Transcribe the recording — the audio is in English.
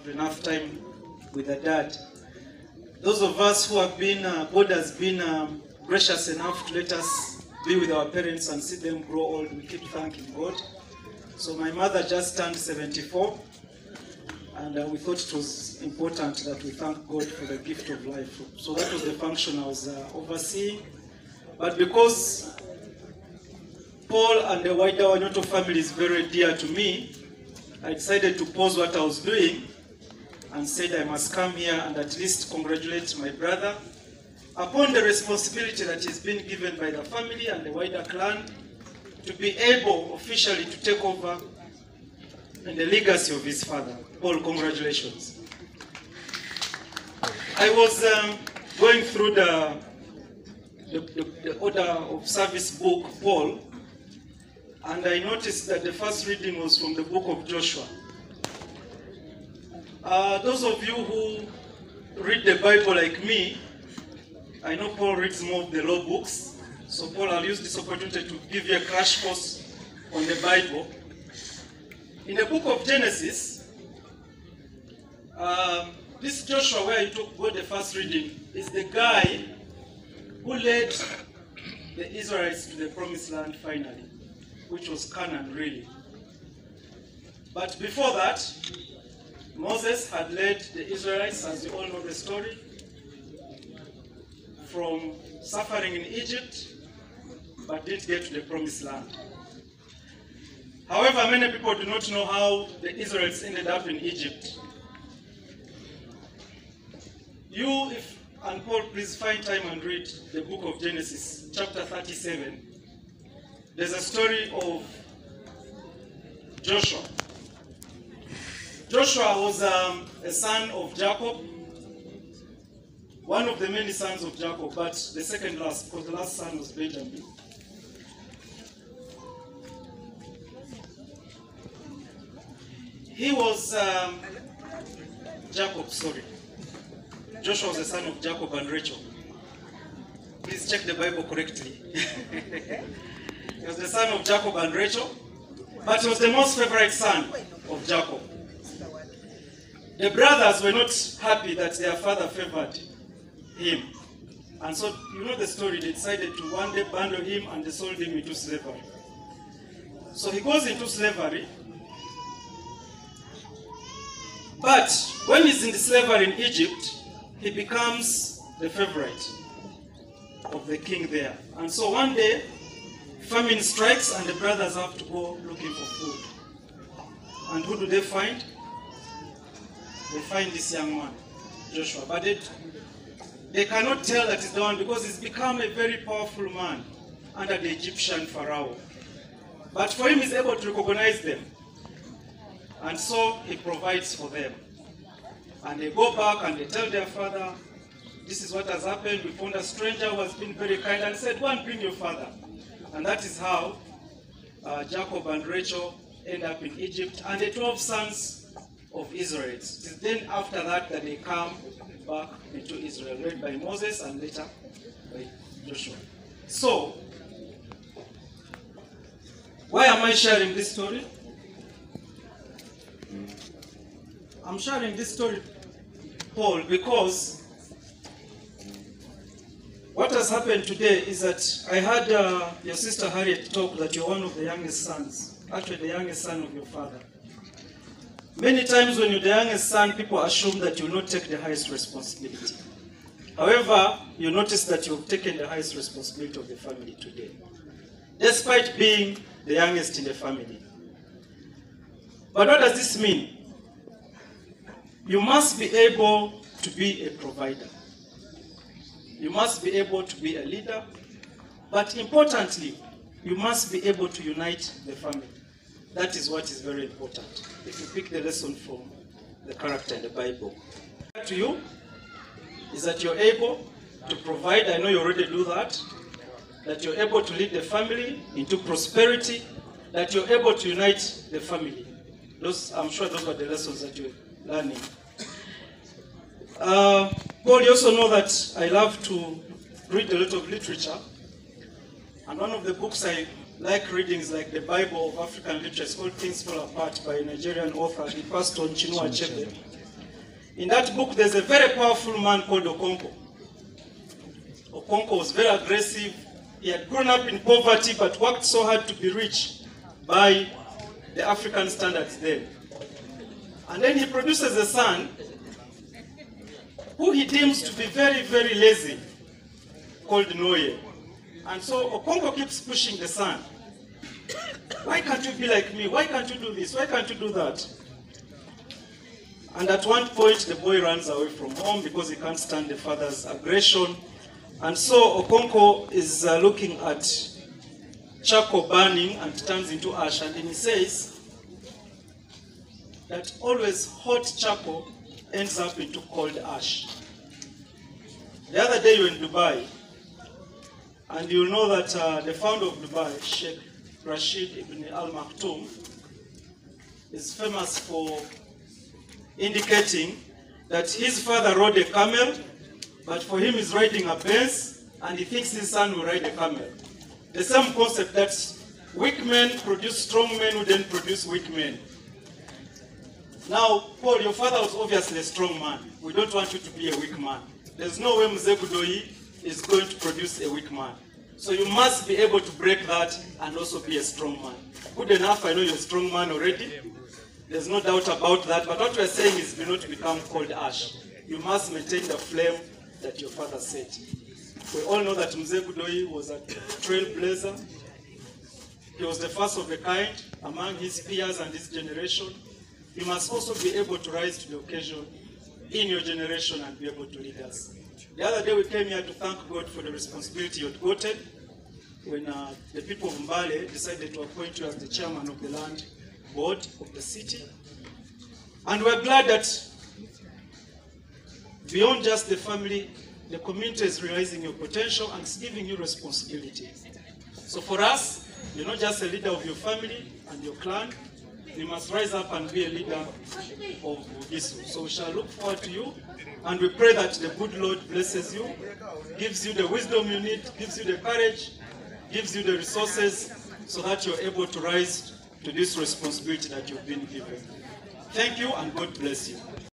have enough time with the dad. Those of us who have been, God has been gracious enough to let us be with our parents and see them grow old, we keep thanking God. So my mother just turned 74, and we thought it was important that we thank God for the gift of life. So that was the function I was overseeing. But because Paul and the wider Wanyama family is very dear to me, I decided to pause what I was doing and said I must come here and at least congratulate my brother upon the responsibility that is being given by the family and the wider clan to be able officially to take over in the legacy of his father. Paul, congratulations. I was going through the order of service book, Paul, and I noticed that the first reading was from the book of Joshua. Those of you who read the Bible like me, I know Paul reads more of the law books. So Paul, I'll use this opportunity to give you a crash course on the Bible. In the book of Genesis, this Joshua where you got the first reading is the guy who led the Israelites to the promised land finally, which was Canaan really. But before that, Moses had led the Israelites, as you all know the story, from suffering in Egypt, but didn't get to the promised land. However, many people do not know how the Israelites ended up in Egypt. You, and Paul, please find time and read the book of Genesis, chapter 37. There's a story of Joshua. Joshua was a son of Jacob, one of the many sons of Jacob, but the second last, because the last son was Benjamin. He was Jacob, sorry. Joshua was the son of Jacob and Rachel. Please check the Bible correctly. He was the son of Jacob and Rachel, but he was the most favorite son of Jacob. The brothers were not happy that their father favored him. And so, you know the story, they decided to one day bundle him and they sold him into slavery. So he goes into slavery. But when he's in the slavery in Egypt, he becomes the favorite of the king there. And so one day, famine strikes and the brothers have to go looking for food. And who do they find? They find this young man, Joshua. But they cannot tell that he's the one because he's become a very powerful man under the Egyptian Pharaoh. But for him, he's able to recognize them. And so he provides for them. And they go back and they tell their father, this is what has happened. We found a stranger who has been very kind and said, go and bring your father. And that is how Jacob and Rachel end up in Egypt. And the 12 sons of Israel. It is then after that that they come back into Israel, led by Moses and later by Joshua. So, why am I sharing this story? I'm sharing this story, Paul, because what has happened today is that I heard your sister Harriet talk that you're one of the youngest sons, actually the youngest son of your father. Many times when you're the youngest son, people assume that you will not take the highest responsibility. However, you notice that you've taken the highest responsibility of the family today, despite being the youngest in the family. But what does this mean? You must be able to be a provider. You must be able to be a leader. But importantly, you must be able to unite the family. That is what is very important. If you pick the lesson from the character in the Bible. To you is that you're able to provide. I know you already do that. That you're able to lead the family into prosperity. That you're able to unite the family. I'm sure those were the lessons that you're learning. Paul, you also know that I love to read a lot of literature. And one of the books I like reading is like the Bible of African literature. It's called Things Fall Apart by a Nigerian author, Pastor Chinua Achebe. In that book, there's a very powerful man called Okonko. Okonko was very aggressive. He had grown up in poverty but worked so hard to be rich by the African standards then. And then he produces a son who he deems to be very, very lazy, called Noye. And so Okonko keeps pushing the son. Why can't you be like me? Why can't you do this? Why can't you do that? And at one point, the boy runs away from home because he can't stand the father's aggression. And so Okonko is looking at charcoal burning and turns into ash. And then he says that always hot charcoal ends up into cold ash. The other day you were in Dubai, and you'll know that the founder of Dubai, Sheikh Rashid ibn Al Maktoum, is famous for indicating that his father rode a camel, but for him he's riding a Benz, and he thinks his son will ride a camel. The same concept that weak men produce strong men who then produce weak men. Now, Paul, your father was obviously a strong man. We don't want you to be a weak man. There's no way Mzee Budoi is going to produce a weak man. So you must be able to break that and also be a strong man. Good enough, I know you're a strong man already. There's no doubt about that. But what we're saying is do not become cold ash. You must maintain the flame that your father set. We all know that Mzee Budoi was a trailblazer. He was the first of a kind among his peers and his generation. You must also be able to rise to the occasion in your generation and be able to lead us. The other day we came here to thank God for the responsibility you had gotten when the people of Mbale decided to appoint you as the chairman of the land board of the city. And we're glad that beyond just the family, the community is realizing your potential and is giving you responsibility. So for us, you're not just a leader of your family and your clan, you must rise up and be a leader of Bugisu. So we shall look forward to you, and we pray that the good Lord blesses you, gives you the wisdom you need, gives you the courage, gives you the resources, so that you're able to rise to this responsibility that you've been given. Thank you, and God bless you.